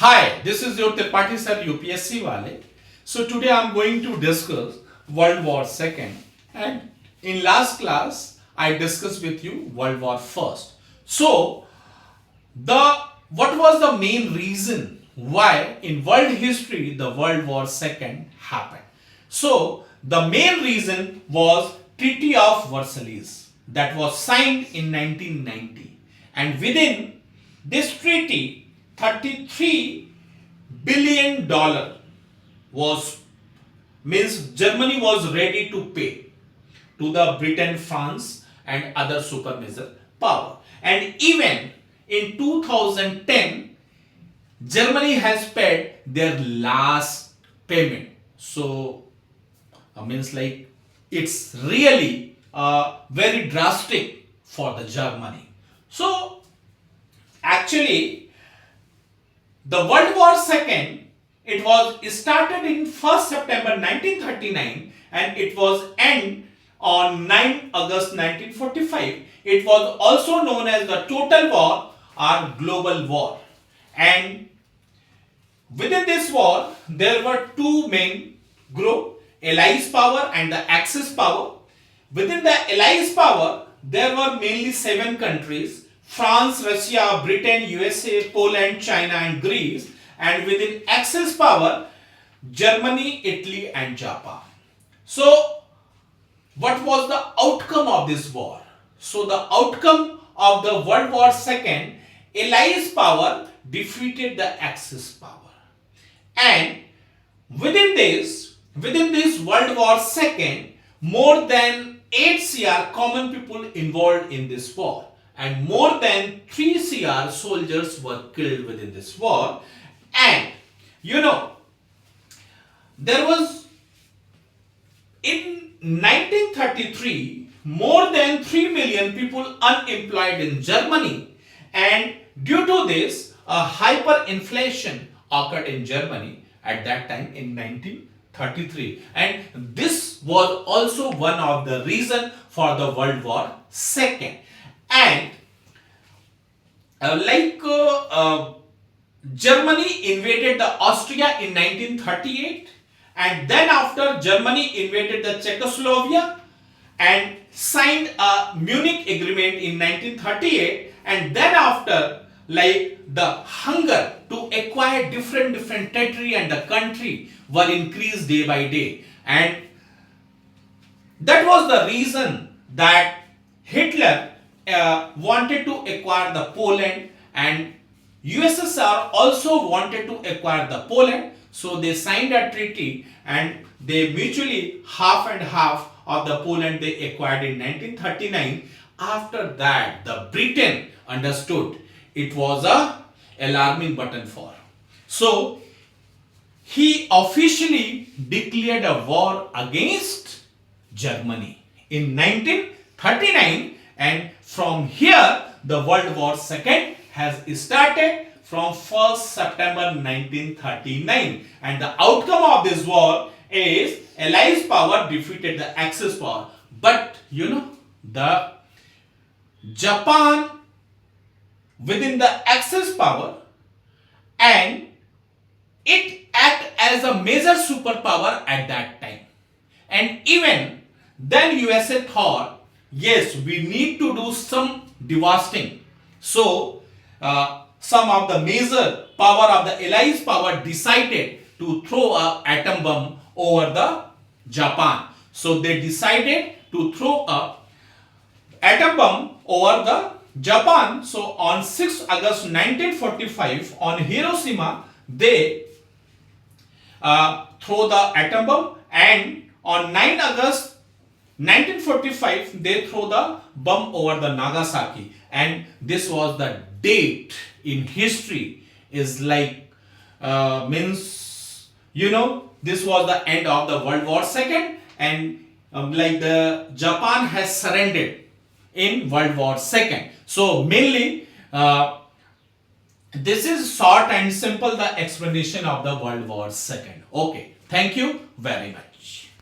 Hi, this is your Tripathi Sir UPSC Wale. So today I am going to discuss World War II, and in last class I discussed with you World War First. So what was the main reason why in world history the World War II happened? So the main reason was Treaty of Versailles that was signed in 1990, and within this treaty $33 billion was means Germany was ready to pay to the Britain, France and other supermajor power. And even in 2010 Germany has paid their last payment. So means like it's really very drastic for the Germany. So actually the World War II, it was started in 1st September 1939 and it was end on 9 August 1945. It was also known as the Total War or Global War. And within this war, there were two main groups, Allies power and the Axis power. Within the Allies power, there were mainly 7 countries: France, Russia, Britain, USA, Poland, China and Greece. And within Axis power, Germany, Italy and Japan. So what was the outcome of this war? So the outcome of the World War II, Allies power defeated the Axis power. And within this World War II, more than 8 CR common people involved in this war. And more than 3 CR soldiers were killed within this war. And there was in 1933 more than 3 million people unemployed in Germany, and due to this a hyperinflation occurred in Germany at that time in 1933, and this was also one of the reason for the World War II. And Germany invaded the Austria in 1938, and then after Germany invaded the Czechoslovakia and signed a Munich agreement in 1938, and then after the hunger to acquire different territory and the country were increased day by day, and that was the reason that Hitler wanted to acquire the Poland, and USSR also wanted to acquire the Poland. So they signed a treaty and they mutually half and half of the Poland they acquired in 1939. After that, the Britain understood it was a alarming button for. So he officially declared a war against Germany in 1939, and from here the World War II has started from 1st September 1939, and the outcome of this war is Allies power defeated the Axis power. But the Japan within the Axis power, and it acted as a major superpower at that time, and even then USA thought, yes, we need to do some devastating. So some of the major power of the Allies power decided to throw a atom bomb over the Japan. So they decided to throw a atom bomb over the Japan. So on 6 August 1945 on Hiroshima they throw the atom bomb, and on 9 August 1945 they throw the bomb over the Nagasaki, and this was the date in history is this was the end of the World War II, and the Japan has surrendered in World War II. So mainly this is short and simple the explanation of the World War II. Okay, thank you very much.